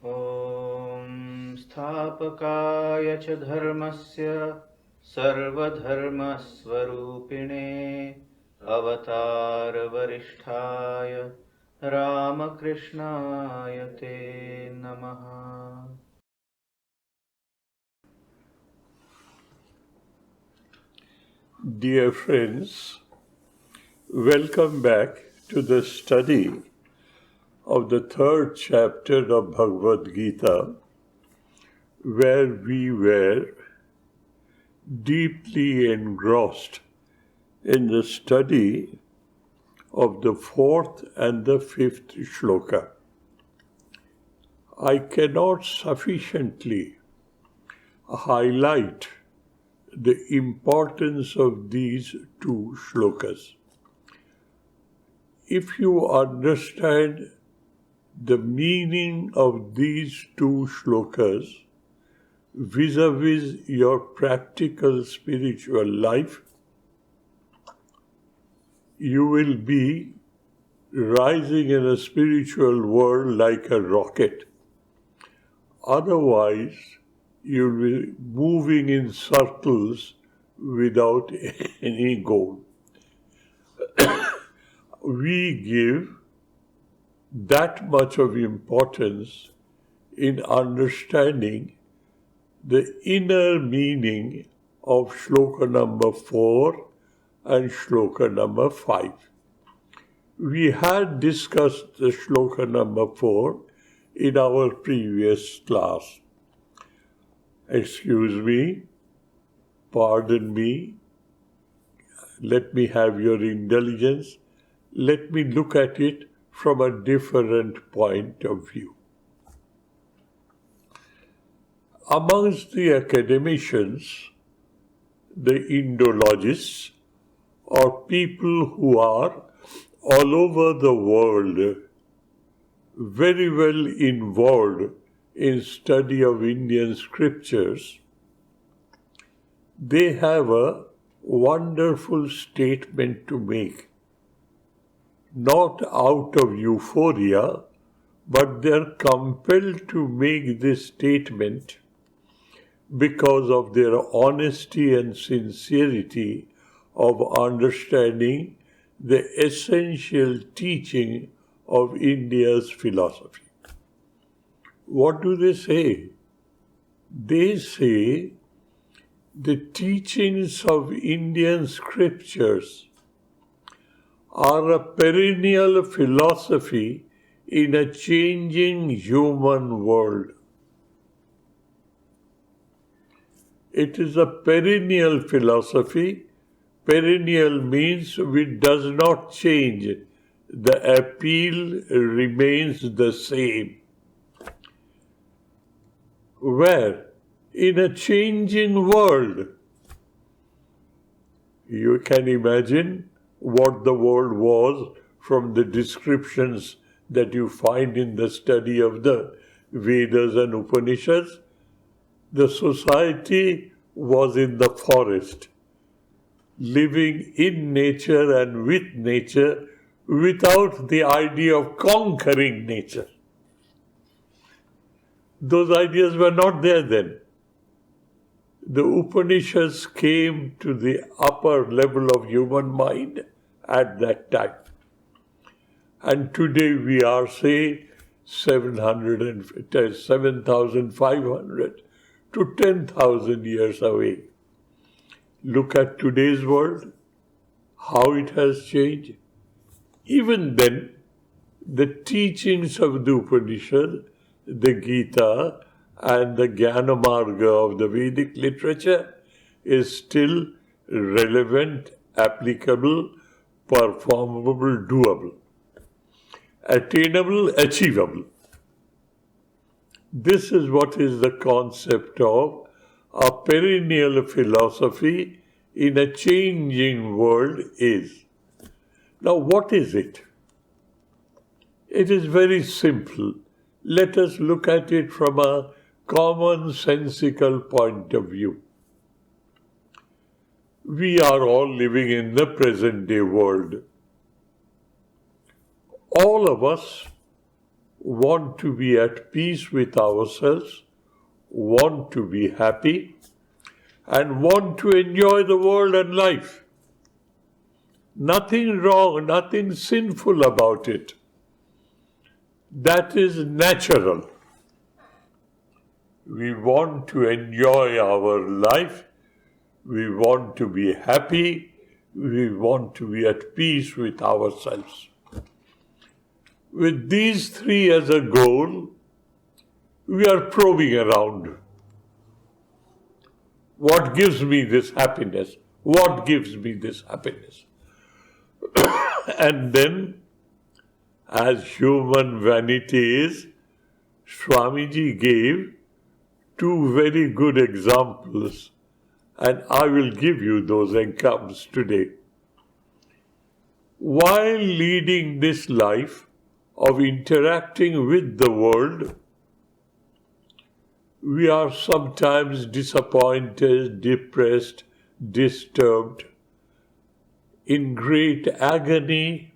ॐ स्थापकाय च धर्मस्य सर्वधर्मस्वरूपिणे अवतारवरिष्ठाय रामकृष्णाय ते नमः। Dear friends, welcome back to the study of the third chapter of Bhagavad Gita, where we were deeply engrossed in the study of the fourth and the fifth shloka. I cannot sufficiently highlight the importance of these two shlokas. If you understand the meaning of these two shlokas vis-a-vis your practical spiritual life, you will be rising in a spiritual world like a rocket. Otherwise, you'll be moving in circles without any goal. We give that much of importance in understanding the inner meaning of shloka number 4 and shloka number 5. We had discussed the shloka number 4 in our previous class. Excuse me, pardon me, let me have your indulgence, let me look at it from a different point of view. Amongst the academicians, the Indologists, or people who are all over the world very well involved in study of Indian scriptures, they have a wonderful statement to make. Not out of euphoria, but they are compelled to make this statement because of their honesty and sincerity of understanding the essential teaching of India's philosophy. What do they say? They say the teachings of Indian scriptures are a perennial philosophy in a changing human world. It is a perennial philosophy. Perennial means it does not change. The appeal remains the same. Where? In a changing world. You can imagine what the world was from the descriptions that you find in the study of the Vedas and Upanishads. The society was in the forest, living in nature and with nature without the idea of conquering nature. Those ideas were not there then. The Upanishads came to the upper level of human mind at that time. And today we are, say, 7,500 to 10,000 years away. Look at today's world, how it has changed. Even then, the teachings of the Upanishad, the Gita, and the Jnana Marga of the Vedic literature is still relevant, applicable, performable, doable, attainable, achievable. This is what is the concept of a perennial philosophy in a changing world is. Now, what is it? It is very simple. Let us look at it from a commonsensical point of view. We are all living in the present day world. All of us want to be at peace with ourselves, want to be happy, and want to enjoy the world and life. Nothing wrong, nothing sinful about it. That is natural. We want to enjoy our life, we want to be happy, we want to be at peace with ourselves. With these three as a goal, we are probing around. What gives me this happiness? What gives me this happiness? And then, as human vanity is, Swamiji gave two very good examples, and I will give you those examples today. While leading this life of interacting with the world, we are sometimes disappointed, depressed, disturbed, in great agony,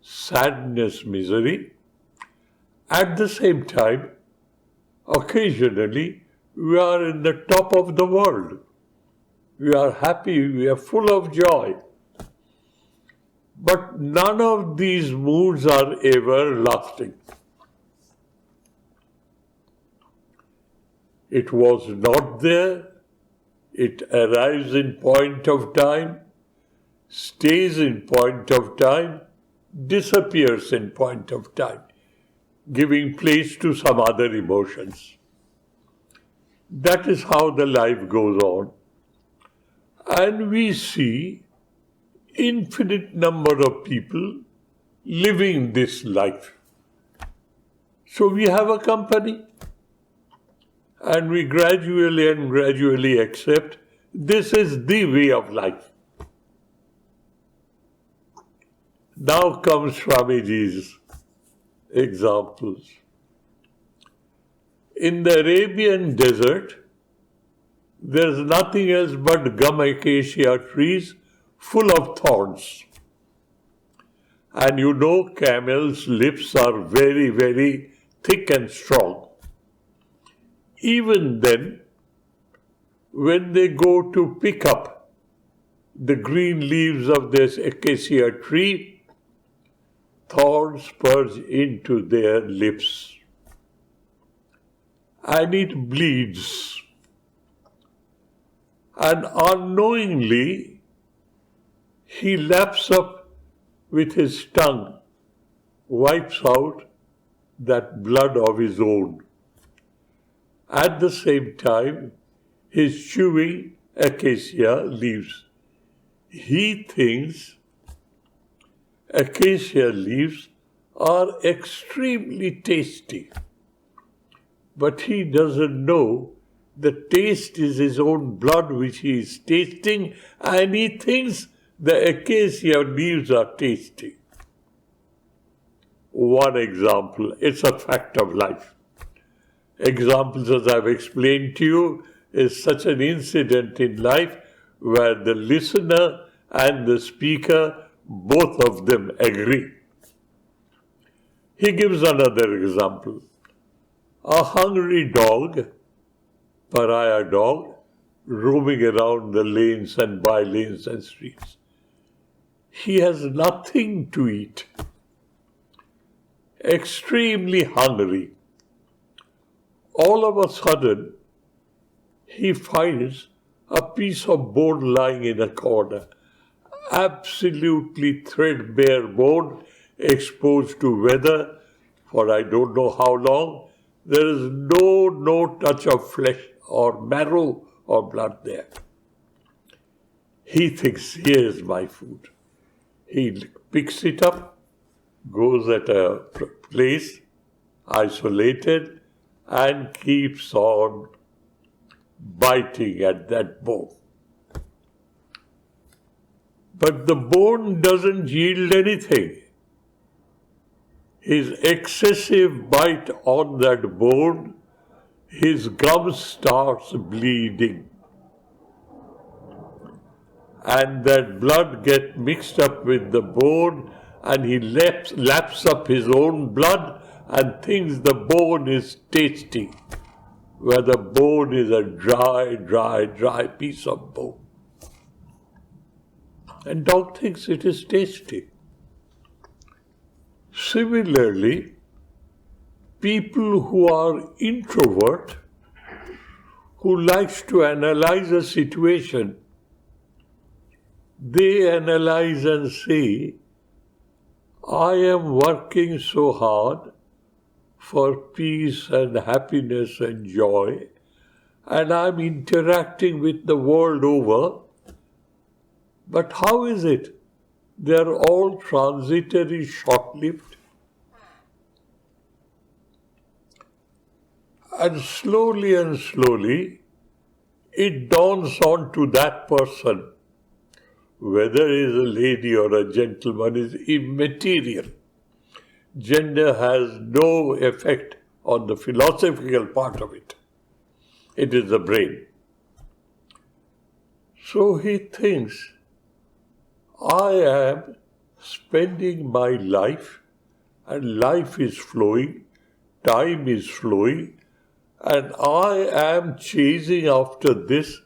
sadness, misery. At the same time, occasionally, we are in the top of the world. We are happy, we are full of joy. But none of these moods are ever lasting. It was not there, it arrives in point of time, stays in point of time, disappears in point of time, giving place to some other emotions. That is how the life goes on. And we see infinite number of people living this life. So we have a company, and we gradually accept this is the way of life. Now comes Swamiji's examples. In the Arabian desert, there is nothing else but gum acacia trees full of thorns. And you know, camels' lips are very, very thick and strong. Even then, when they go to pick up the green leaves of this acacia tree, thorns purge into their lips. And it bleeds. And unknowingly, he laps up with his tongue, wipes out that blood of his own. At the same time, he's chewing acacia leaves. He thinks acacia leaves are extremely tasty. But he doesn't know the taste is his own blood which he is tasting, and he thinks the acacia leaves are tasty. One example, it's a fact of life. Examples, as I've explained to you, is such an incident in life where the listener and the speaker, both of them agree. He gives another example. A hungry dog, pariah dog, roaming around the lanes and by lanes and streets. He has nothing to eat. Extremely hungry. All of a sudden, he finds a piece of bone lying in a corner. Absolutely threadbare bone, exposed to weather for I don't know how long. There is no touch of flesh or marrow or blood there. He thinks, here's my food. He picks it up, goes at a place, isolated, and keeps on biting at that bone. But the bone doesn't yield anything. His excessive bite on that bone, his gum starts bleeding. And that blood gets mixed up with the bone, and he laps up his own blood and thinks the bone is tasty, where the bone is a dry piece of bone. And dog thinks it is tasty. Similarly, people who are introvert, who likes to analyze a situation, they analyze and say, I am working so hard for peace and happiness and joy, and I'm interacting with the world over, but how is it? They're all transitory, short-lived. And slowly, it dawns on to that person, whether he is a lady or a gentleman, is immaterial. Gender has no effect on the philosophical part of it. It is the brain. So he thinks, I am spending my life, and life is flowing, time is flowing, and I am chasing after this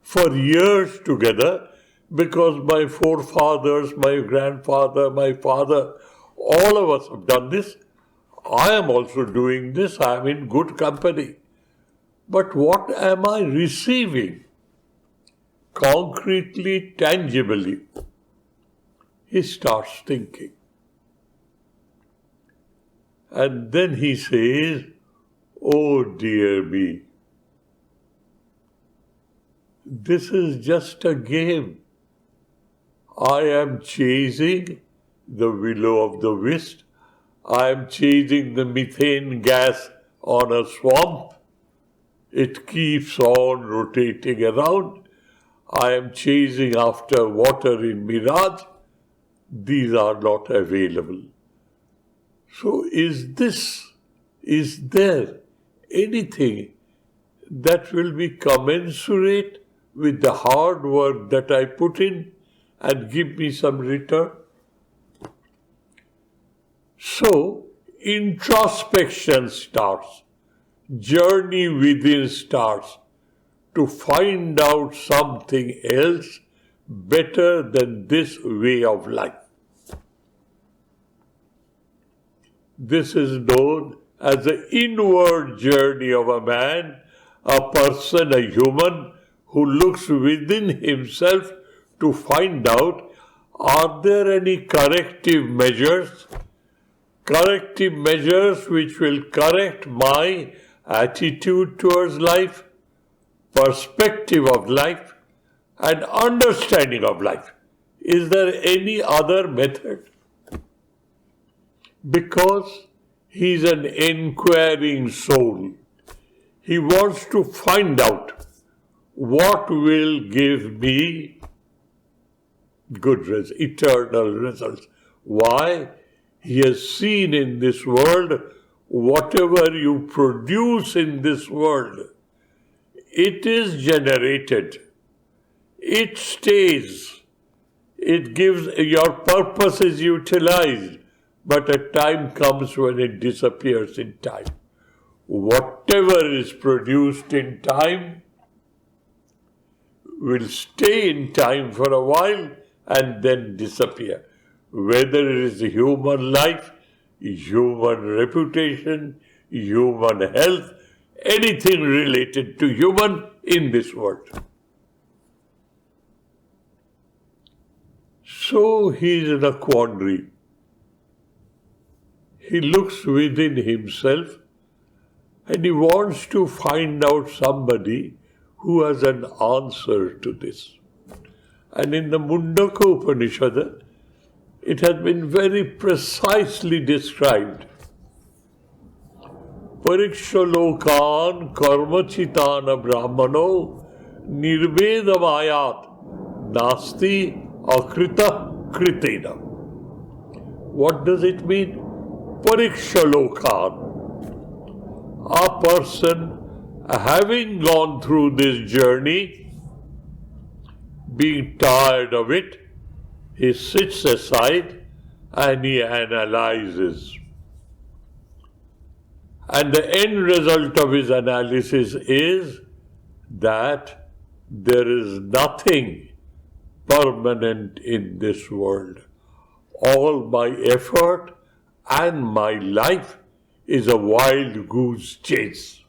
for years together, because my forefathers, my grandfather, my father, all of us have done this. I am also doing this. I am in good company. But what am I receiving? Concretely, tangibly. He starts thinking. And then he says, oh dear me, this is just a game. I am chasing the willow of the wisp. I am chasing the methane gas on a swamp. It keeps on rotating around. I am chasing after water in mirage. These are not available. So is there anything that will be commensurate with the hard work that I put in and give me some return? So, introspection starts, journey within starts to find out something else better than this way of life. This is known as the inward journey of a man, a person, a human who looks within himself to find out, are there any corrective measures which will correct my attitude towards life, perspective of life, and understanding of life. Is there any other method? Because he is an inquiring soul. He wants to find out what will give me good results, eternal results. Why? He has seen in this world, whatever you produce in this world, it is generated. It stays. It gives, your purpose is utilized, but a time comes when it disappears in time. Whatever is produced in time will stay in time for a while and then disappear. Whether it is human life, human reputation, human health, anything related to human in this world. So he is in a quandary. He looks within himself and he wants to find out somebody who has an answer to this. And in the Mundaka Upanishad, it has been very precisely described. Parikshalokan karmachitana brahmano nirvedamayat nasti akrita kritena. What does it mean? Parikshalokan. A person having gone through this journey, being tired of it, he sits aside and he analyzes. And the end result of his analysis is that there is nothing permanent in this world. All my effort and my life is a wild goose chase.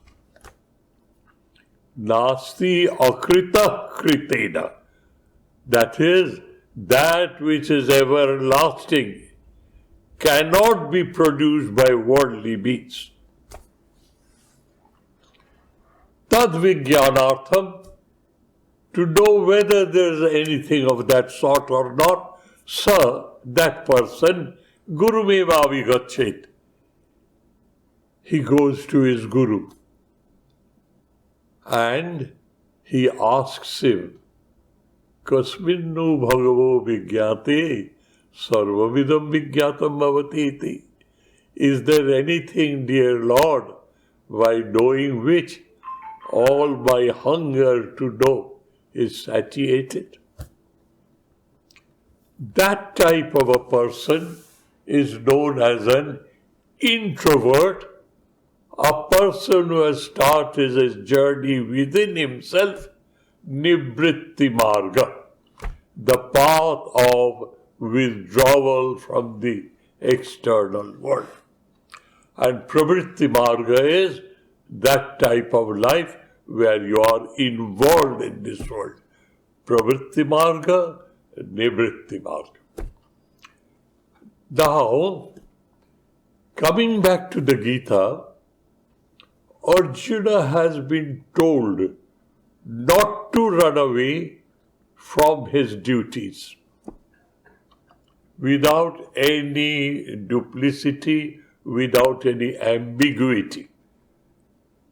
Nasti akrita kritena. That is, that which is everlasting cannot be produced by worldly means. Tad vijnanartham, to know whether there is anything of that sort or not, sa, that person, gurumeva vigachet. He goes to his guru and he asks him, Kasminnu bhagavo vigyate sarvavidam vigyatam bhavatiti. Is there anything, dear Lord, by knowing which all my hunger to know is satiated? That type of a person is known as an introvert, a person who has started his journey within himself, nivritti marga, the path of withdrawal from the external world. And pravritti marga is that type of life where you are involved in this world. Pravritti marga, nivritti marga. Now, coming back to the Gita, Arjuna has been told not to run away from his duties without any duplicity, without any ambiguity.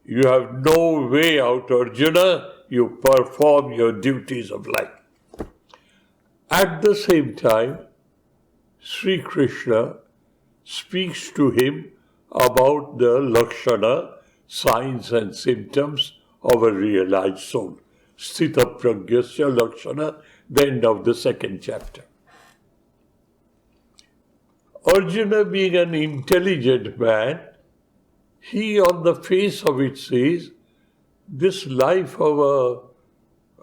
You have no way out, Arjuna. You perform your duties of life. At the same time, Sri Krishna speaks to him about the lakshana, signs and symptoms of a realized soul. Sthita pragyasya lakshana, the end of the 2nd chapter. Arjuna, being an intelligent man, he on the face of it says, this life of a,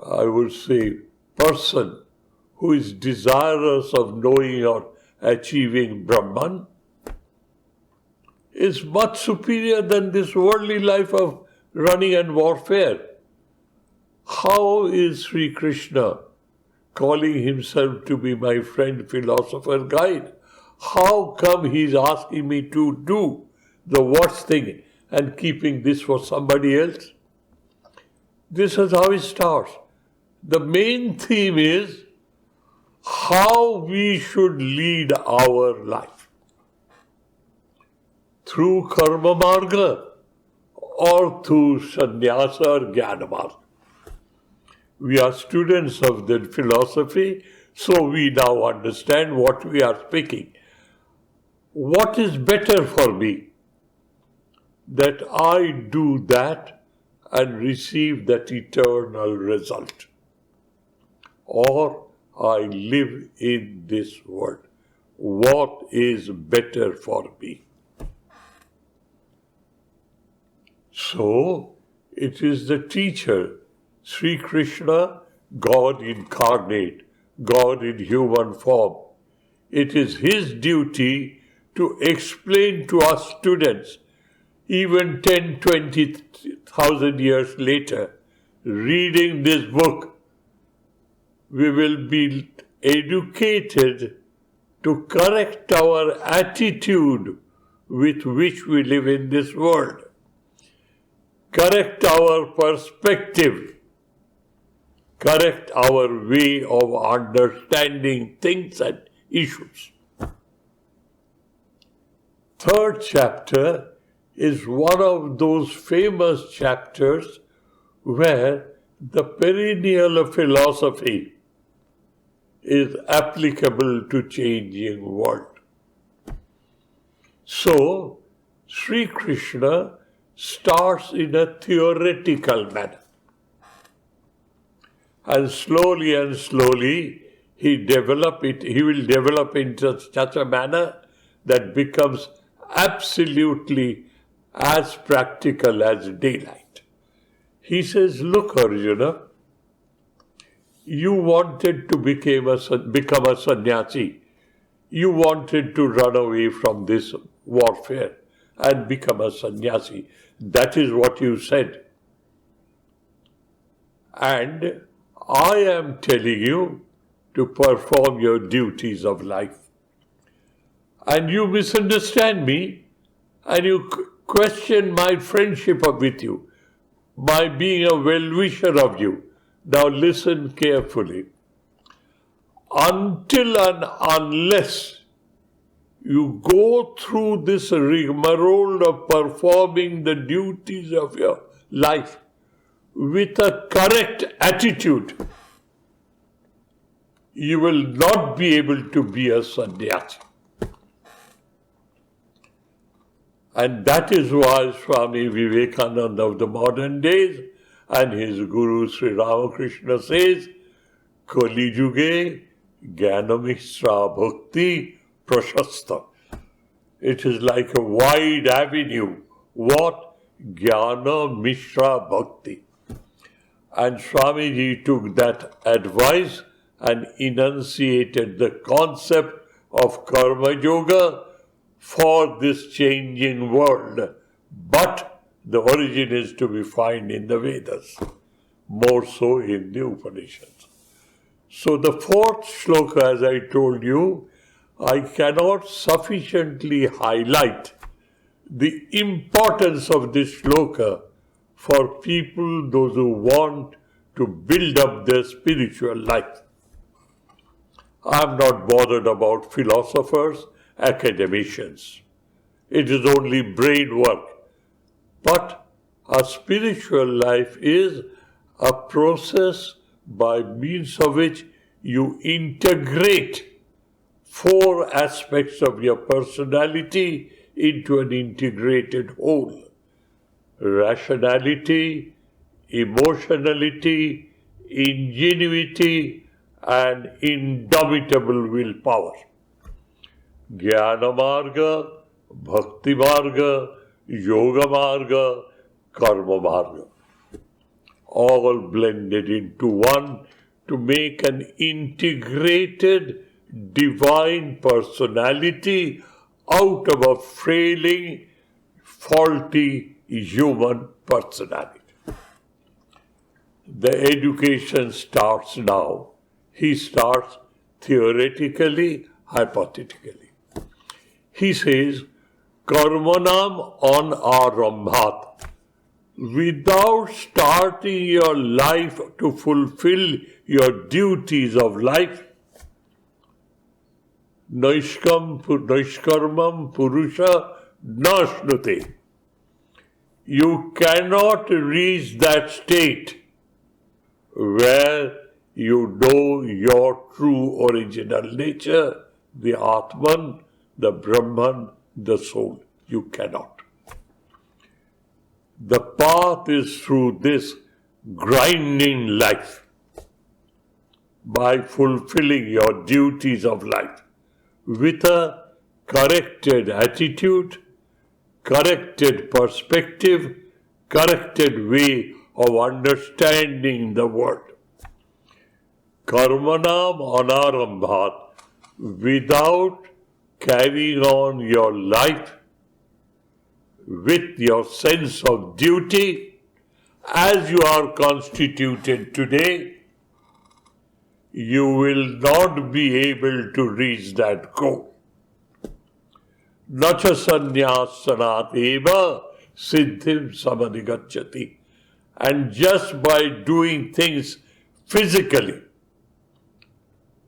I would say, person who is desirous of knowing or achieving Brahman is much superior than this worldly life of running and warfare. How is Sri Krishna calling himself to be my friend, philosopher, guide? How come he's asking me to do the worst thing and keeping this for somebody else? This is how it starts. The main theme is how we should lead our life. Through karma marga or through sannyasa or jnana marga. We are students of the philosophy, so we now understand what we are speaking. What is better for me? That I do that and receive that eternal result. Or I live in this world. What is better for me? So, it is the teacher, Sri Krishna, God incarnate, God in human form. It is his duty to explain to us students, even 10, 20,000 years later, reading this book, we will be educated to correct our attitude with which we live in this world. Correct our perspective, correct our way of understanding things and issues. 3rd chapter is one of those famous chapters where the perennial of philosophy is applicable to changing world. So, Sri Krishna starts in a theoretical manner. And slowly he will develop into such a manner that becomes absolutely as practical as daylight. He says, look, Arjuna, you wanted to become a sannyasi. You wanted to run away from this warfare and become a sannyasi. That is what you said. And I am telling you to perform your duties of life. And you misunderstand me and you question my friendship with you, my being a well-wisher of you. Now listen carefully. Until and unless you go through this rigmarole of performing the duties of your life with a correct attitude, you will not be able to be a sannyasi. And that is why Swami Vivekananda of the modern days and his Guru Sri Ramakrishna says, Kali Juge Jnanamishra Bhakti Prashasta. It is like a wide avenue. What? Jnana Mishra Bhakti. And Swamiji took that advice and enunciated the concept of Karma Yoga for this changing world. But the origin is to be found in the Vedas, more so in the Upanishads. So the fourth shloka, as I told you, I cannot sufficiently highlight the importance of this shloka for people, those who want to build up their spiritual life. I am not bothered about philosophers, academicians. It is only brain work. But a spiritual life is a process by means of which you integrate 4 aspects of your personality into an integrated whole. Rationality, emotionality, ingenuity, and indomitable willpower. Jnana Marga, Bhakti Marga, Yoga Marga, Karma Marga. All blended into one to make an integrated divine personality out of a frailing, faulty human personality. The education starts now. He starts theoretically, hypothetically. He says, Karmanam on arambhat. Without starting your life to fulfill your duties of life, Naishkarmam Purusha Nashnute. You cannot reach that state where you know your true original nature, the Atman, the Brahman, the soul. You cannot. The path is through this grinding life by fulfilling your duties of life with a corrected attitude, corrected perspective, corrected way of understanding the world. Karmanam anarambhat, without carrying on your life with your sense of duty as you are constituted today, you will not be able to reach that goal. Nacha sannyasanat eva siddhim samadhigacchati. And just by doing things physically,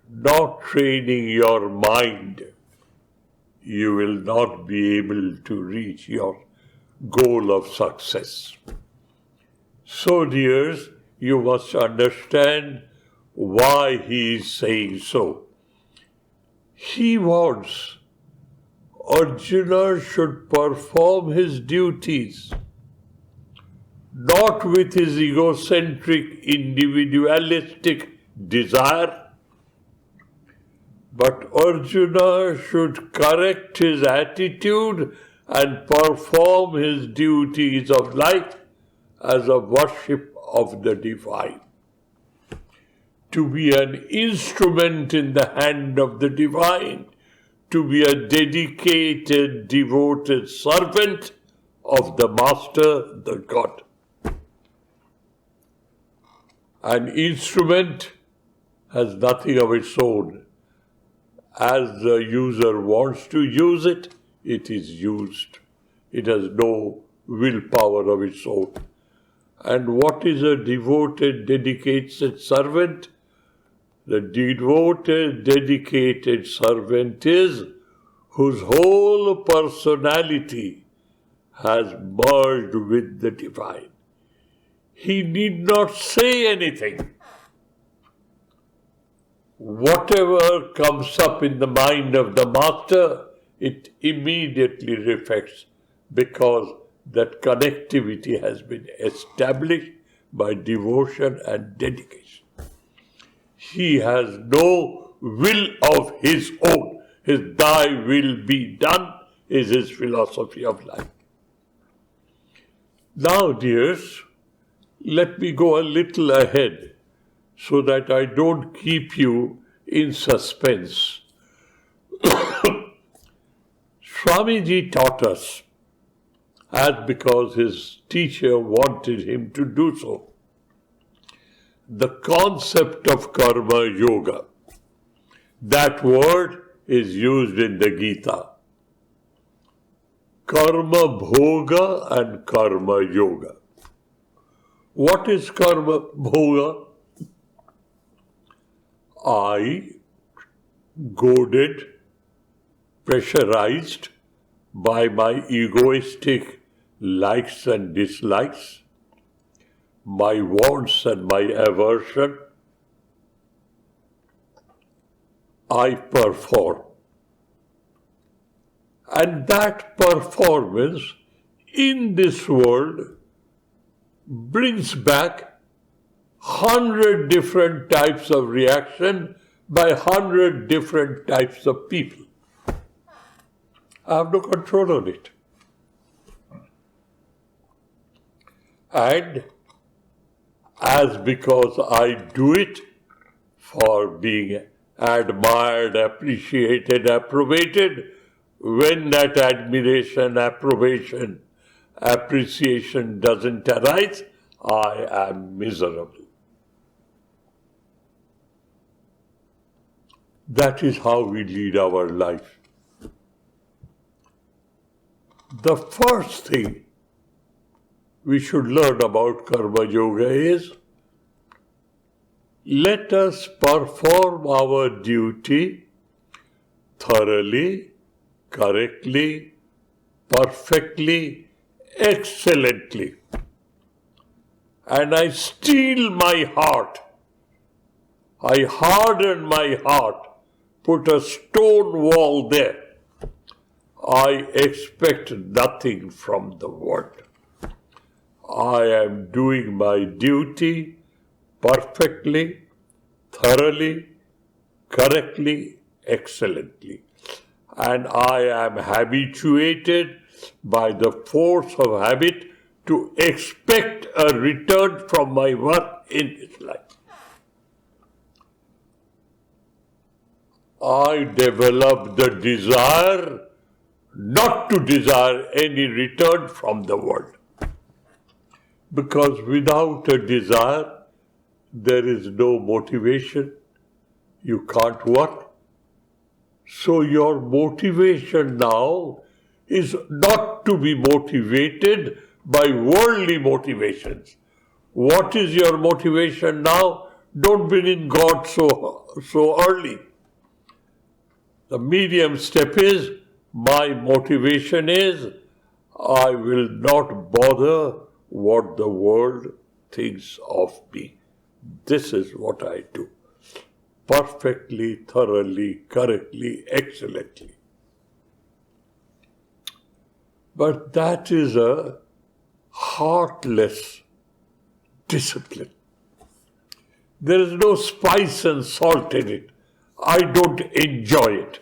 not training your mind, you will not be able to reach your goal of success. So, dears, you must understand why he is saying so. He wants Arjuna should perform his duties, not with his egocentric, individualistic desire, but Arjuna should correct his attitude and perform his duties of life as a worship of the divine. To be an instrument in the hand of the divine, to be a dedicated, devoted servant of the Master, the God. An instrument has nothing of its own. As the user wants to use it, it is used. It has no willpower of its own. And what is a devoted, dedicated servant? The devoted, dedicated servant is whose whole personality has merged with the divine. He need not say anything. Whatever comes up in the mind of the Master, it immediately reflects, because that connectivity has been established by devotion and dedication. He has no will of his own. His thy will be done is his philosophy of life. Now, dears, let me go a little ahead so that I don't keep you in suspense. Swamiji taught us, as because his teacher wanted him to do so, the concept of karma yoga. That word is used in the Gita. Karma bhoga and karma yoga. What is karma bhoga? I, goaded, pressurized by my egoistic likes and dislikes, my wants and my aversion, I perform. And that performance in this world brings back 100 different types of reaction by 100 different types of people. I have no control on it. And as because I do it for being admired, appreciated, approbated, when that admiration, approbation, appreciation doesn't arise, I am miserable. That is how we lead our life. The first thing we should learn about Karma Yoga is, let us perform our duty thoroughly, correctly, perfectly, excellently. And I steel my heart. I harden my heart, put a stone wall there. I expect nothing from the world. I am doing my duty perfectly, thoroughly, correctly, excellently. And I am habituated by the force of habit to expect a return from my work in this life. I develop the desire not to desire any return from the world. Because without a desire, there is no motivation. You can't work. So your motivation now is not to be motivated by worldly motivations. What is your motivation now? Don't bring in God so early. The medium step is, my motivation is, I will not bother what the world thinks of me. This is what I do. Perfectly, thoroughly, correctly, excellently. But that is a heartless discipline. There is no spice and salt in it. I don't enjoy it.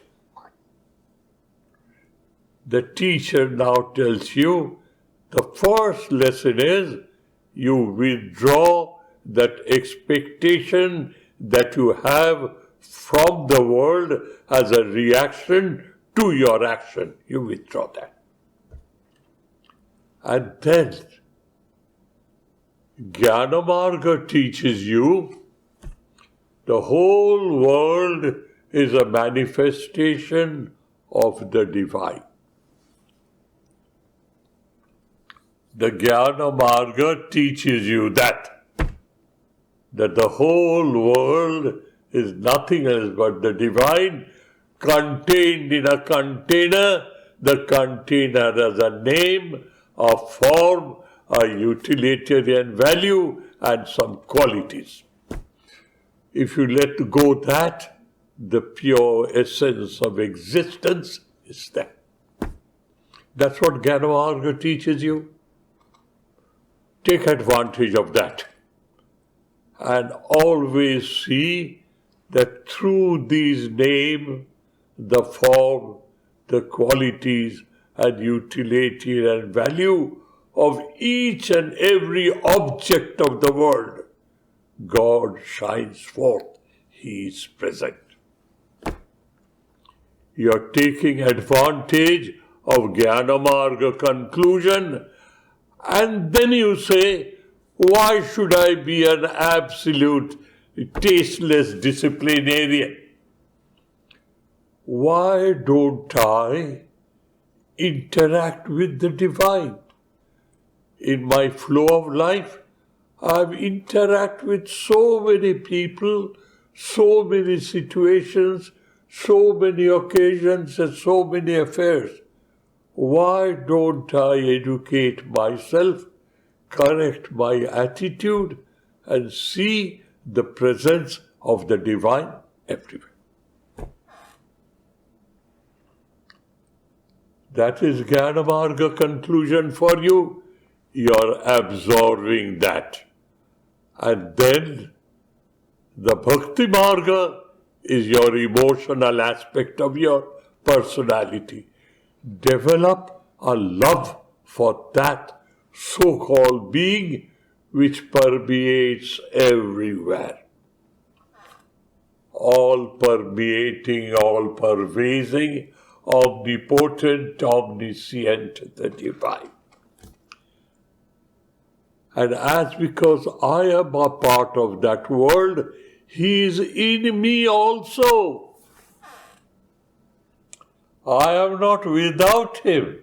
The teacher now tells you the first lesson is you withdraw that expectation that you have from the world as a reaction to your action. You withdraw that. And then Jnanamarga teaches you the whole world is a manifestation of the divine. The Jnanamarga teaches you that the whole world is nothing else but the divine contained in a container. The container has a name, a form, a utilitarian value, and some qualities. If you let go that, the pure essence of existence is there. That's what Jnanamarga teaches you. Take advantage of that. And always see that through these names, the form, the qualities, and utility and value of each and every object of the world, God shines forth. He is present. You are taking advantage of Jnanamarga conclusion, and then you say, why should I be an absolute tasteless disciplinarian? Why don't I interact with the divine? In my flow of life, I've interacted with so many people, so many situations, so many occasions, and so many affairs. Why don't I educate myself, correct my attitude, and see the presence of the divine everywhere? That is Jnanamarga conclusion for you. You're absorbing that. And then the Bhakti Marga is your emotional aspect of your personality. Develop a love for that so-called being which permeates everywhere. All permeating, all pervading, omnipotent, omniscient, the divine. And as because I am a part of that world, He is in me also. I am not without Him.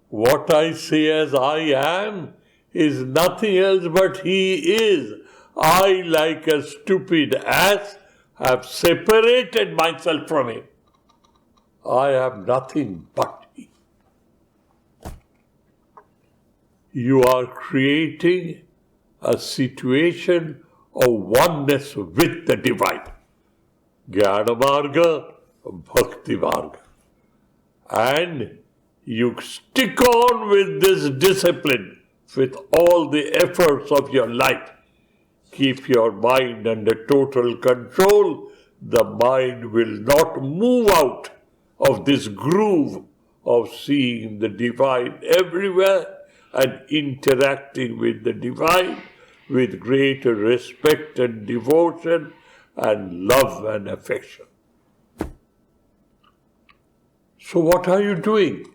What I say as I am is nothing else but He is. I, like a stupid ass, have separated myself from Him. I am nothing but He. You are creating a situation of oneness with the divine. Jnanamarga, Bhakti Marga. And you stick on with this discipline with all the efforts of your life. Keep your mind under total control. The mind will not move out of this groove of seeing the divine everywhere and interacting with the divine with greater respect and devotion and love and affection. So what are you doing?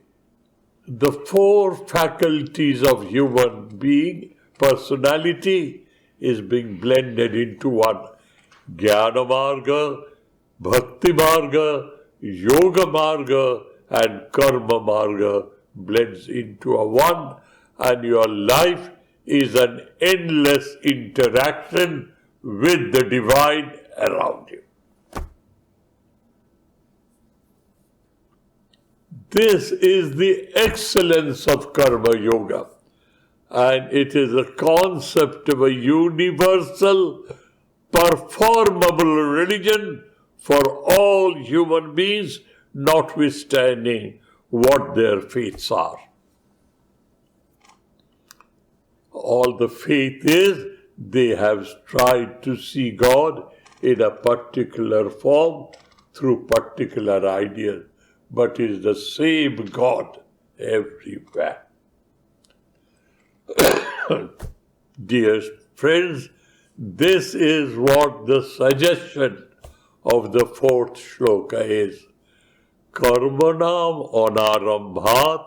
The four faculties of human being, personality, is being blended into one. Jnana Marga, Bhakti Marga, Yoga Marga, and Karma Marga blends into a one, and your life is an endless interaction with the divine around you. This is the excellence of Karma Yoga, and it is a concept of a universal, performable religion for all human beings, notwithstanding what their faiths are. All the faith is they have tried to see God in a particular form through particular ideas. but is the same God everywhere. Dear friends, this is what the suggestion of the fourth shloka is. Karmanam anarambhat.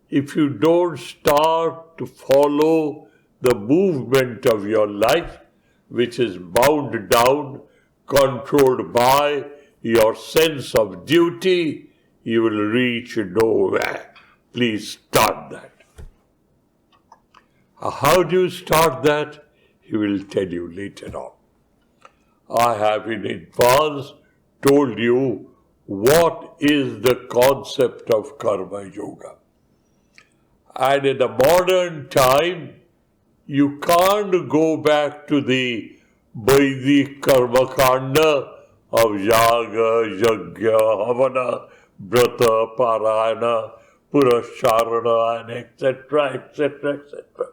If you don't start to follow the movement of your life, which is bound down, controlled by your sense of duty, you will reach nowhere. Please start that. How do you start that? He will tell you later on. I have in advance told you what is the concept of karma yoga. And in the modern time, you can't go back to the Vedic karma kanda of yaga, yajna, havana, brata, parayana, purasharana, and etc., etc., etc.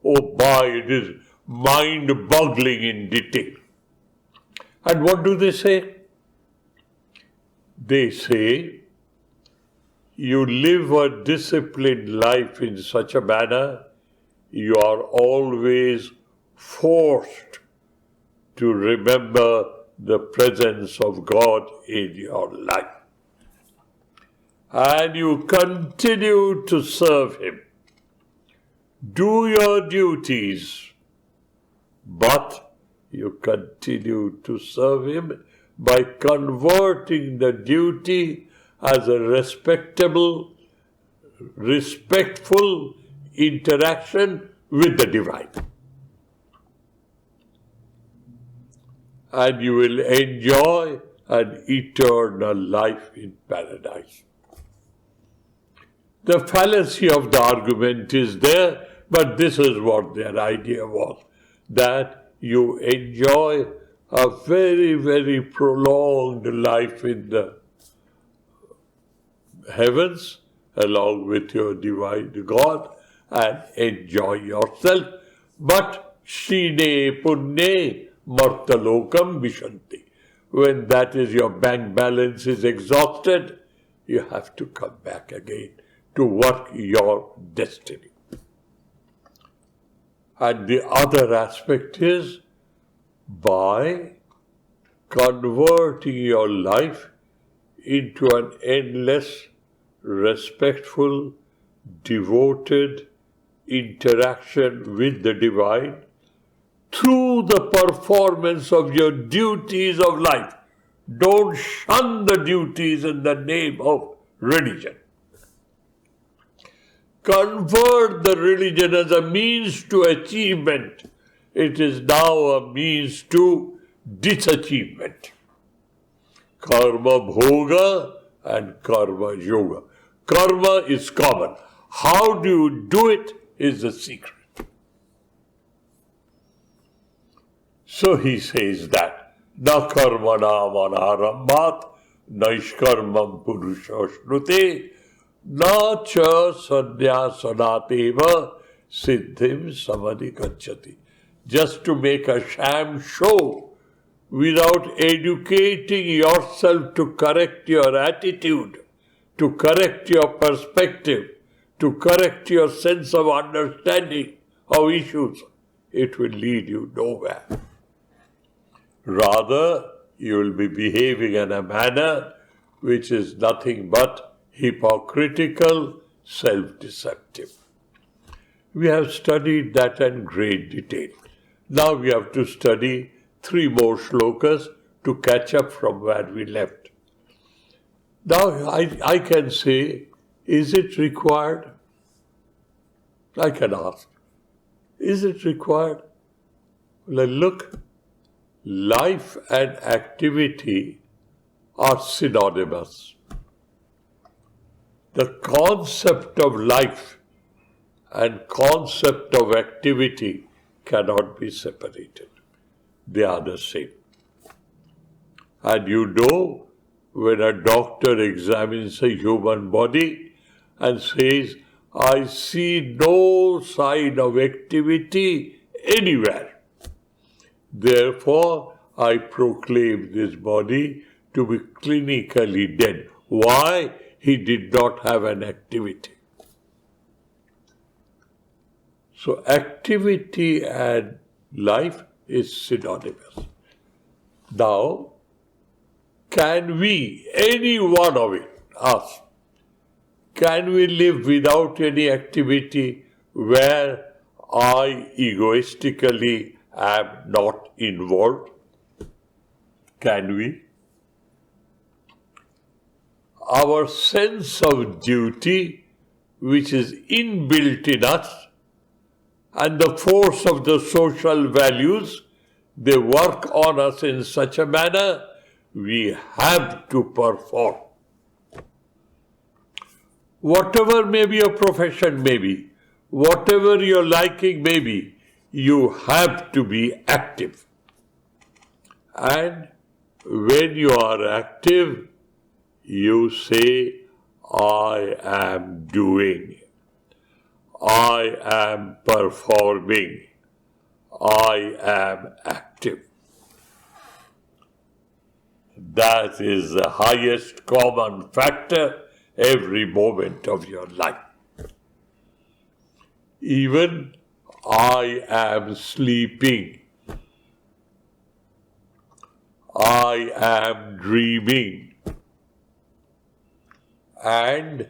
Oh my, it is mind-boggling in detail. And what do they say? They say, you live a disciplined life in such a manner, you are always forced to remember the presence of God in your life. And you continue to serve Him. Do your duties, but you continue to serve Him by converting the duty as a respectful interaction with the Divine. And you will enjoy an eternal life in paradise. The fallacy of the argument is there, but this is what their idea was, that you enjoy a very, very prolonged life in the heavens along with your divine God and enjoy yourself. But shine punne martalokam vishanti. When that is, your bank balance is exhausted, you have to come back again to work your destiny. And the other aspect is by converting your life into an endless, respectful, devoted interaction with the Divine through the performance of your duties of life. Don't shun the duties in the name of religion. Convert the religion as a means to achievement. It is now a means to disachievement. Karma bhoga and karma yoga. Karma is common. How do you do it is the secret. So he says that na karmanam anarambhat naishkarmam purusha shrute na cha sannyasanateva siddhim samadhikacchati. Just to make a sham show without educating yourself to correct your attitude, to correct your perspective, to correct your sense of understanding of issues, it will lead you nowhere. Rather, you will be behaving in a manner which is nothing but hypocritical, self-deceptive. We have studied that in great detail. Now we have to study 3 more shlokas to catch up from where we left. Now I can say, is it required? I can ask, is it required? Well, look, life and activity are synonymous. The concept of life and concept of activity cannot be separated. They are the same. And you know, when a doctor examines a human body and says, I see no sign of activity anywhere, therefore I proclaim this body to be clinically dead. Why? he did not have an activity. So activity and life is synonymous. Now, can we, any one of us, can we live without any activity where I egoistically am not involved? Can we? Our sense of duty, which is inbuilt in us, and the force of the social values, they work on us in such a manner we have to perform. Whatever may be your profession may be, whatever your liking may be, you have to be active. And when you are active, you say, I am doing, I am performing, I am active. That is the highest common factor every moment of your life. Even I am sleeping, I am dreaming, and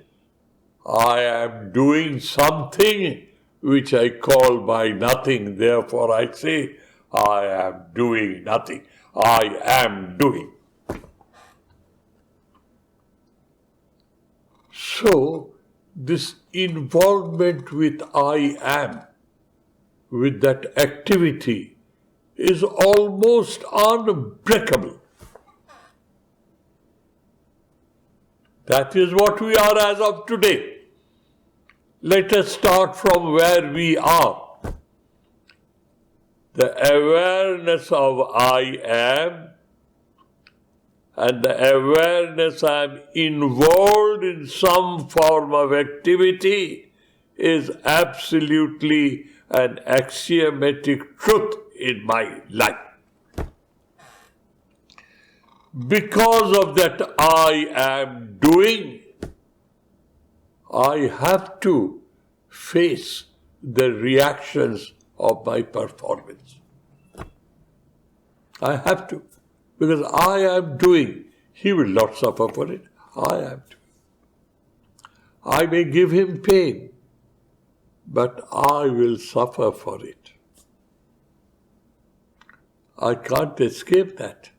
I am doing something which I call by nothing. Therefore I say, I am doing nothing. I am doing. So, this involvement with I am, with that activity, is almost unbreakable. That is what we are as of today. Let us start from where we are. The awareness of I am and the awareness I am involved in some form of activity is absolutely an axiomatic truth in my life. Because of that I am doing, I have to face the reactions of my performance. I have to. Because I am doing, he will not suffer for it. I am doing. I may give him pain, but I will suffer for it. I can't escape that.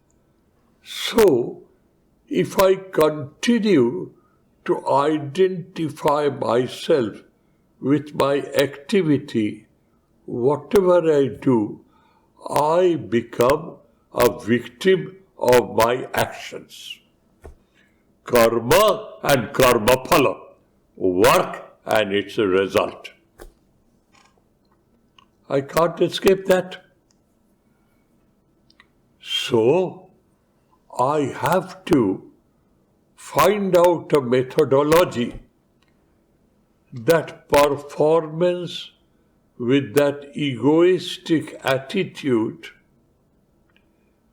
So, if I continue to identify myself with my activity, whatever I do, I become a victim of my actions. Karma and karma phala, work and its a result. I can't escape that. So, I have to find out a methodology that performance with that egoistic attitude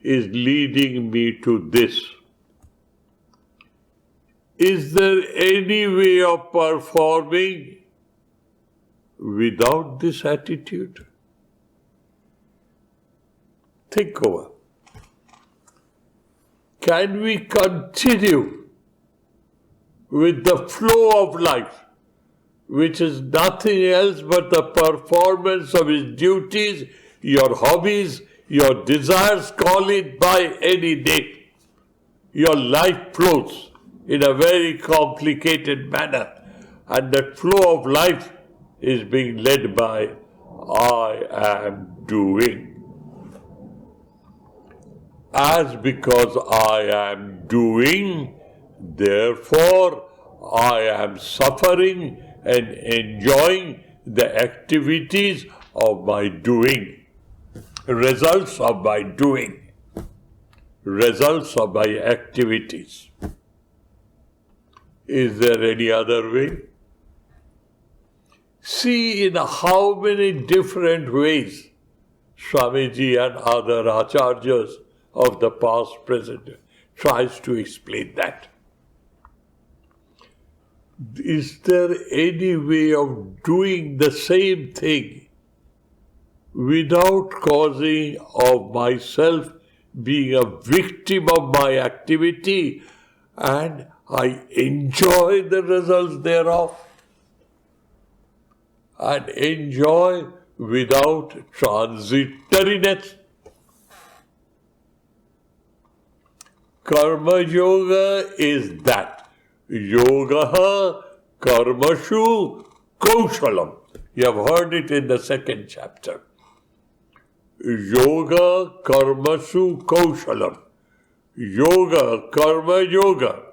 is leading me to this. Is there any way of performing without this attitude? Think over. Can we continue with the flow of life, which is nothing else but the performance of his duties, your hobbies, your desires, call it by any name? Your life flows in a very complicated manner, and that flow of life is being led by I am doing. As because I am doing, therefore I am suffering and enjoying the activities of my doing, results of my doing, results of my activities. Is there any other way? See in how many different ways Swamiji and other acharyas of the past, present, tries to explain that. is there any way of doing the same thing without causing of myself being a victim of my activity and I enjoy the results thereof? And enjoy without transitoriness. Karma yoga is that. Yogaha karmashu kaushalam. You have heard it in the second chapter. Yoga karmasu kaushalam. Yoga, karma yoga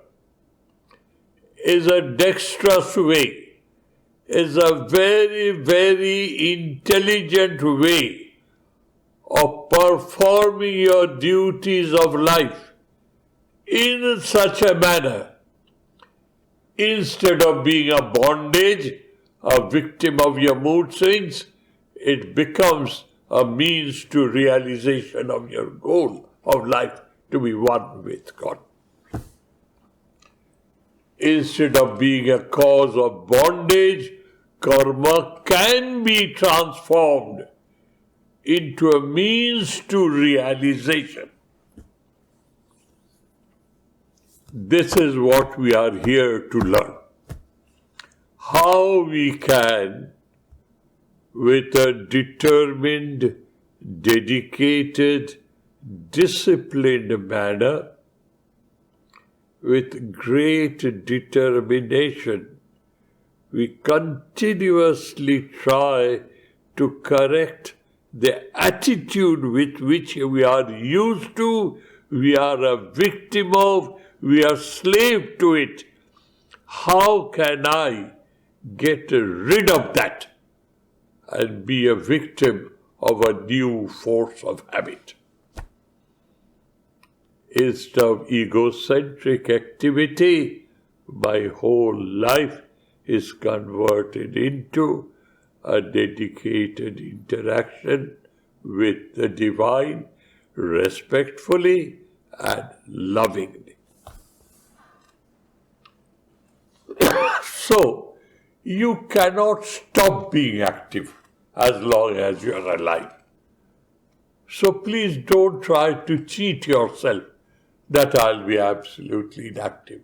is a dexterous way, is a very, very intelligent way of performing your duties of life in such a manner, instead of being a bondage, a victim of your mood swings, it becomes a means to realization of your goal of life, to be one with God. Instead of being a cause of bondage, karma can be transformed into a means to realization. This is what we are here to learn. How we can, with a determined, dedicated, disciplined manner, with great determination, we continuously try to correct the attitude with which we are used to, we are a victim of, we are slave to it. How can I get rid of that and be a victim of a new force of habit? Instead of egocentric activity, my whole life is converted into a dedicated interaction with the divine, respectfully and lovingly. So, you cannot stop being active as long as you are alive. So please don't try to cheat yourself that I'll be absolutely inactive.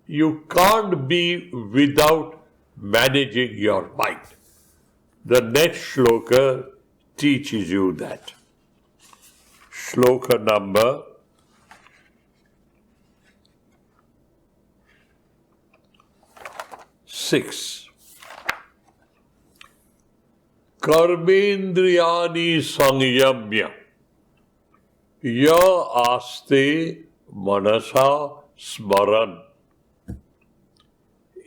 You can't be without managing your mind. The next shloka teaches you that. Shloka number 6. Karmendriyani samyamya ya aste manasa smaran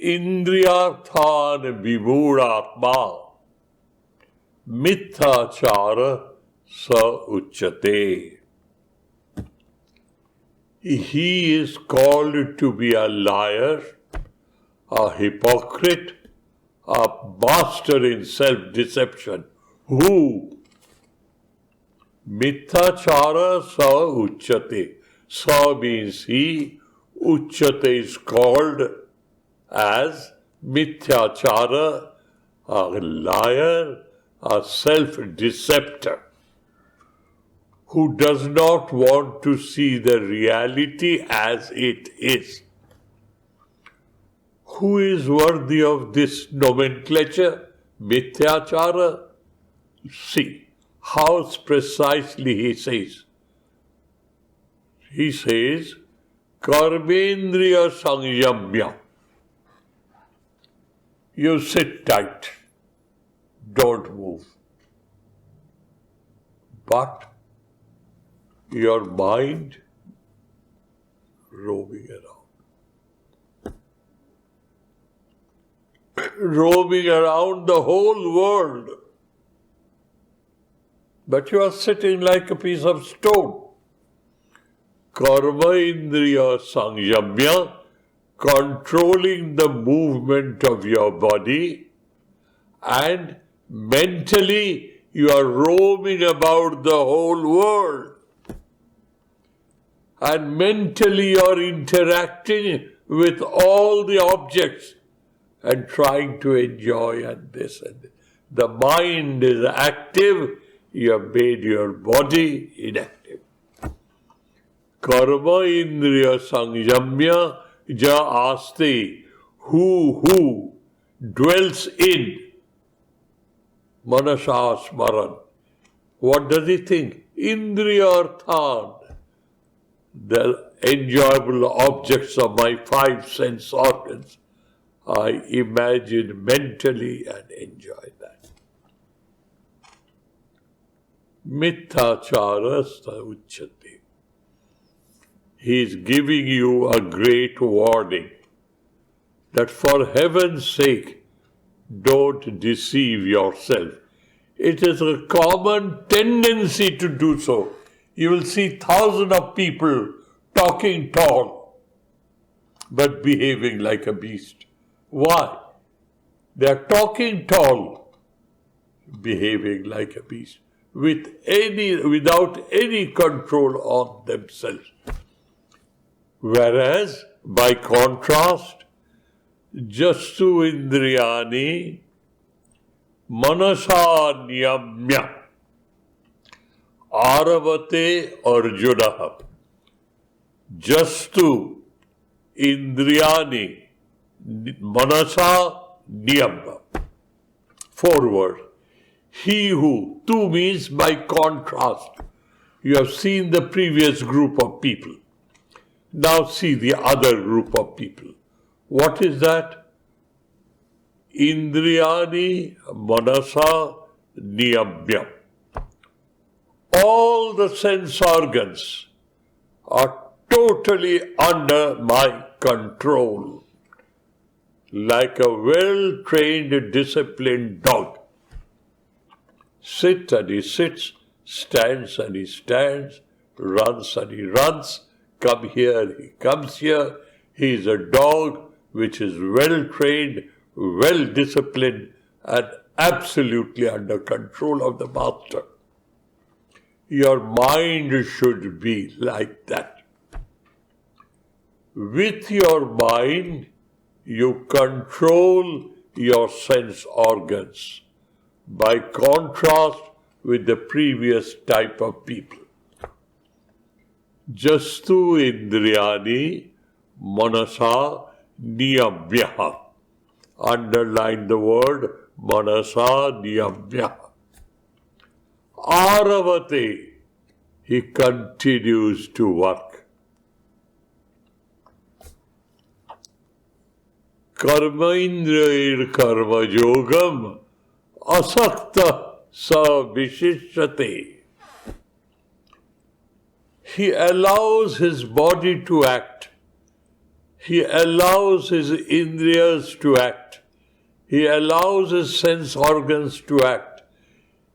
indriyarthan vimūಢātmā mitthāchāra sa uchyate. He is called to be a liar, a hypocrite, a master in self-deception. Who? Mitthāchāra sa uchyate. Sa means he, uchyate is called as mithyachara, a liar, a self-deceptor, who does not want to see the reality as it is. Who is worthy of this nomenclature? Mithyachara. See how precisely he says. He says, Karmendriya samyamya. You sit tight, don't move. But your mind roaming around. Roaming around the whole world. But you are sitting like a piece of stone. Karma indriya samyamya, controlling the movement of your body, and mentally you are roaming about the whole world. And mentally you are interacting with all the objects and trying to enjoy and this and that. The mind is active, you have made your body inactive. Karma indriya sanjamya ja aste, who dwells in manasa smaran. What does he think? Indriyarthan, the enjoyable objects of my five sense organs, I imagine mentally and enjoy that. Mithacharasta uchyate. He is giving you a great warning that for heaven's sake, don't deceive yourself. It is a common tendency to do so. You will see thousands of people talking tall, but behaving like a beast. Why? They are talking tall, behaving like a beast, without any control on themselves. Whereas, by contrast, Jastu Indriyani Manasa Niyamya Aravate Arjuna Jastu Indriyani Manasa Niyamya. 4 words. He who, tu means by contrast. You have seen the previous group of people. Now see the other group of people. What is that? Indriyani Manasa Niyamya. All the sense organs are totally under my control, like a well-trained, disciplined dog. Sit and he sits, stands and he stands, runs and he runs, come here, he comes here. He is a dog which is well-trained, well-disciplined, and absolutely under control of the master. Your mind should be like that. With your mind, you control your sense organs, by contrast with the previous type of people. Jastu Indriyani Manasa Niyamya. Underline the word Manasa Niyamya. Aravate. He continues to work. Karmaindrair karma yogam asakta sa vishishyate. He allows his body to act. He allows his indriyas to act. He allows his sense organs to act.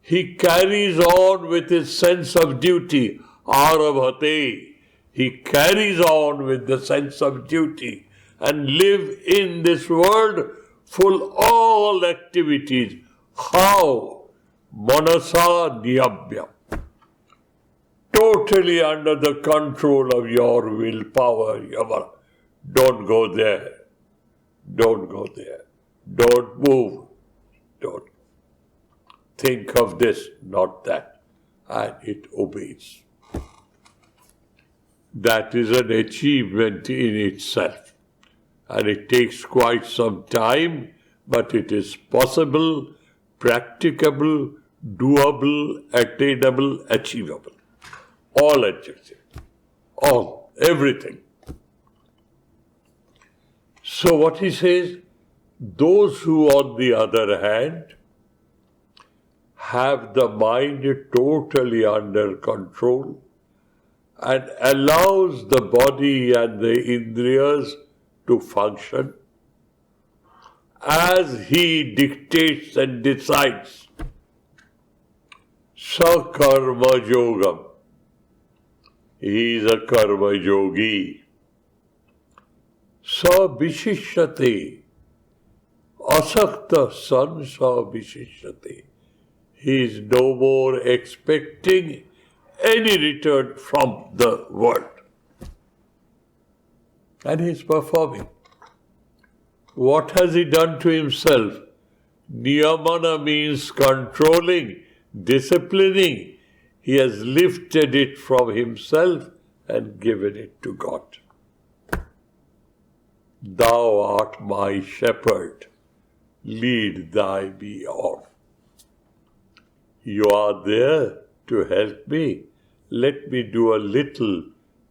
He carries on with his sense of duty. Aravate. He carries on with the sense of duty and live in this world full all activities. How? Manasa Niyamya. Totally under the control of your willpower. Don't go there. Don't go there. Don't move. Don't think of this, not that. And it obeys. That is an achievement in itself. And it takes quite some time, but it is possible, practicable, doable, attainable, achievable. All adjectives. All. Everything. So what he says, those who on the other hand have the mind totally under control and allows the body and the indriyas to function as he dictates and decides. Sakarma yogam. He is a karma yogi. Sa vishishyate. Asakta san sa vishishyate. He is no more expecting any return from the world. And he is performing. What has he done to himself? Niyamana means controlling, disciplining. He has lifted it from himself and given it to God. Thou art my shepherd, lead thy me on. You are there to help me. Let me do a little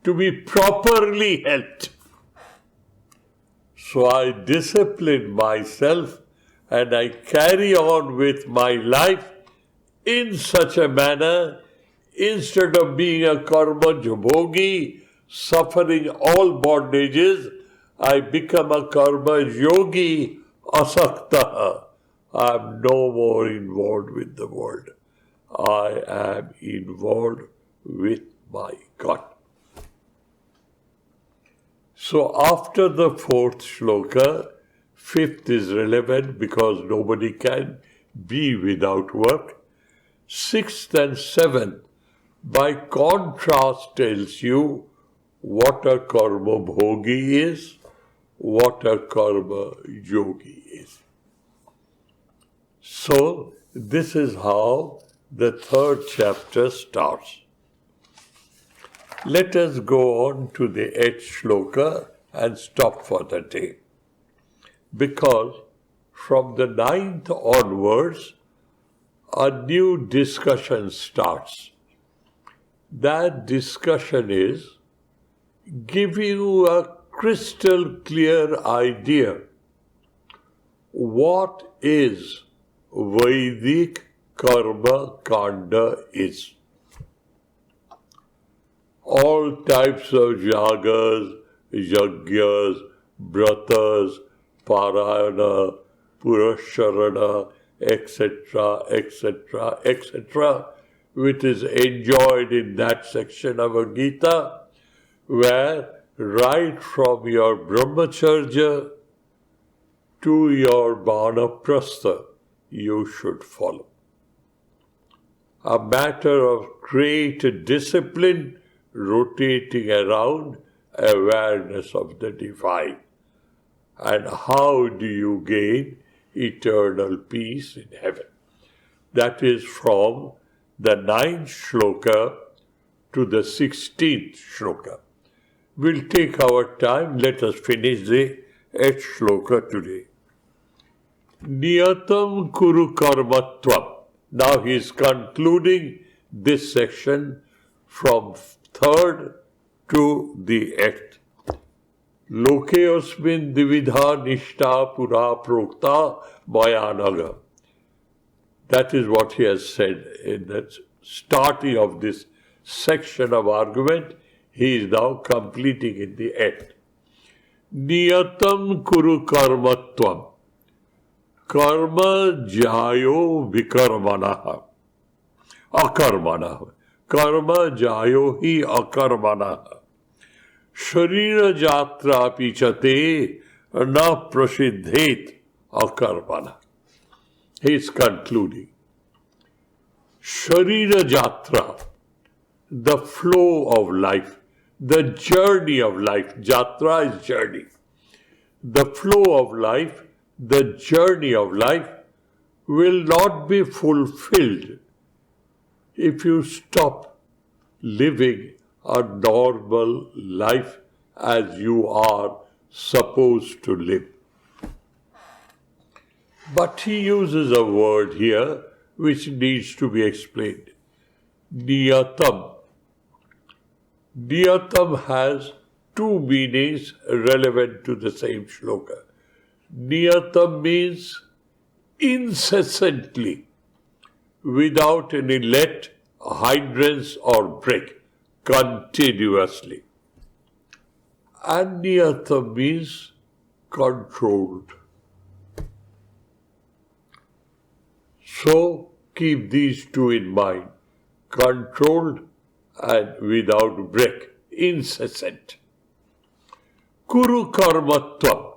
to be properly helped. So I discipline myself and I carry on with my life in such a manner, instead of being a karma bhogi, suffering all bondages, I become a karma yogi, asakta. I am no more involved with the world. I am involved with my God. So after the fourth shloka, fifth is relevant because nobody can be without work. Sixth and seventh, by contrast, tells you what a karma bhogi is, what a karma yogi is. So, this is how the third chapter starts. Let us go on to the 8th shloka and stop for the day. Because from the 9th onwards, a new discussion starts. That discussion is giving you a crystal clear idea what is Vedic karma kanda is. All types of yagas, yajnas, bratas, parayana, purasharana, etc., etc., etc., which is enjoyed in that section of a Gita, where right from your brahmacharya to your vanaprastha, you should follow. A matter of great discipline rotating around awareness of the divine. And how do you gain eternal peace in heaven? That is from the 9th shloka to the 16th shloka. We'll take our time. Let us finish the 8th shloka today. Niyatam kuru karmatvam. Now he is concluding this section from 3rd to the 8th. Lokeosmin dividha nishta pura prokta mayanaga. That is what he has said in the starting of this section of argument. He is now completing in the 8th. Niyatam kuru karmatvam. Karma jayo vikarmanaha. Akarmanaha. Karma jayo hi akarmanaha. Sharira jatra pichate na prasiddhet akarmana. He is concluding. Sharira jatra, the flow of life, the journey of life. Jatra is journey. The flow of life, the journey of life will not be fulfilled if you stop living a normal life as you are supposed to live. But he uses a word here which needs to be explained. Niyatam. Niyatam has two meanings relevant to the same shloka. Niyatam means incessantly, without any let, hindrance or break, continuously. And Niyatam means controlled. So keep these two in mind. Controlled and without break, incessant. Kuru karmatvam.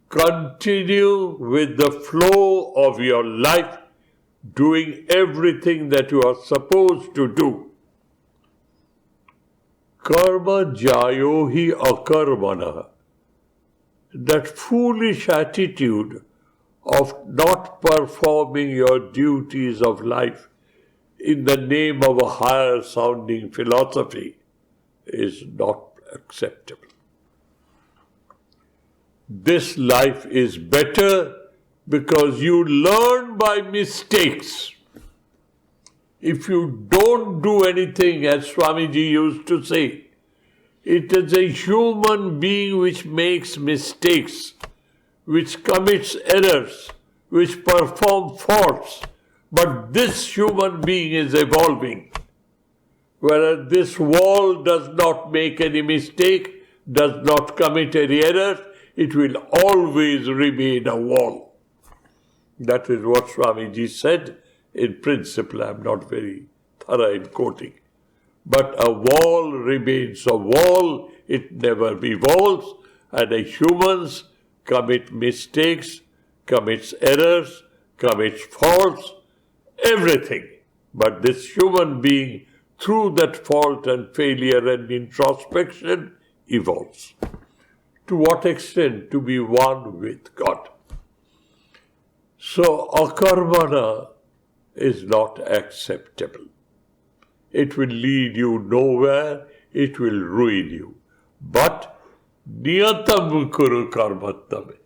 Continue with the flow of your life, doing everything that you are supposed to do. Karma jayo hi akarmana. that foolish attitude of not performing your duties of life in the name of a higher sounding philosophy is not acceptable. This life is better because you learn by mistakes. If you don't do anything, as Swamiji used to say, it is a human being which makes mistakes, which commits errors, which performs faults. But this human being is evolving. Whereas this wall does not make any mistake, does not commit any error, it will always remain a wall. That is what Swamiji said in principle. I am not very thorough in quoting. But a wall remains a wall, it never evolves, and the humans commit mistakes, commits errors, commits faults, everything. But this human being, through that fault and failure and introspection, evolves. To what extent? To be one with God. So akarmana is not acceptable. It will lead you nowhere, it will ruin you. But niyatam kuru karmattam.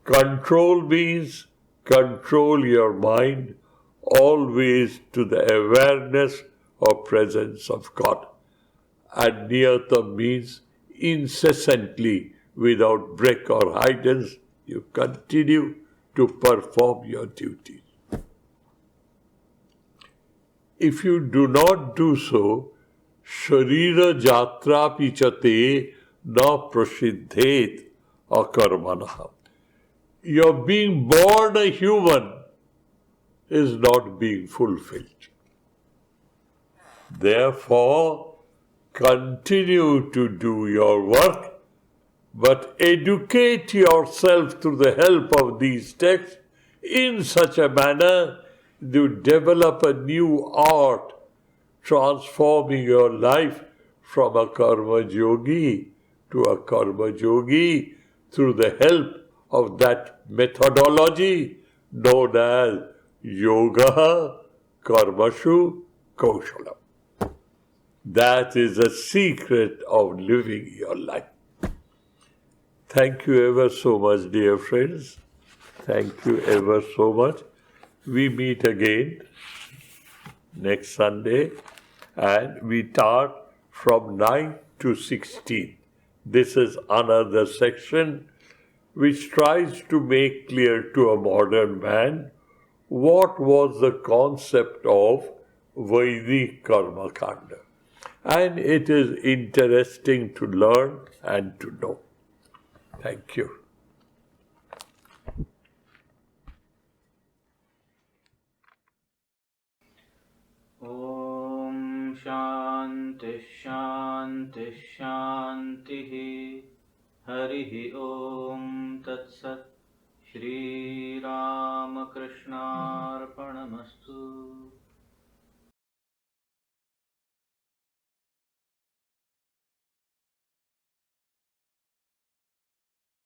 Control means control your mind always to the awareness or presence of God. And niyatam means incessantly, without break or hiatus, you continue to perform your duties. If you do not do so, sharira jatra pichate na prasiddhet akarmanaha. Your being born a human is not being fulfilled. Therefore, continue to do your work, but educate yourself through the help of these texts in such a manner to develop a new art, transforming your life from a karma yogi to a karma yogi through the help of that methodology known as yoga karmashu kaushalam. That is the secret of living your life. Thank you ever so much, dear friends. Thank you ever so much. We meet again next Sunday and we start from 9 to 16. This is another section which tries to make clear to a modern man what was the concept of Vedic Karma Kanda. And it is interesting to learn and to know. Thank you. Om Shanti Shanti Shanti Harihi Om Tat Sat Shri Ramakrishna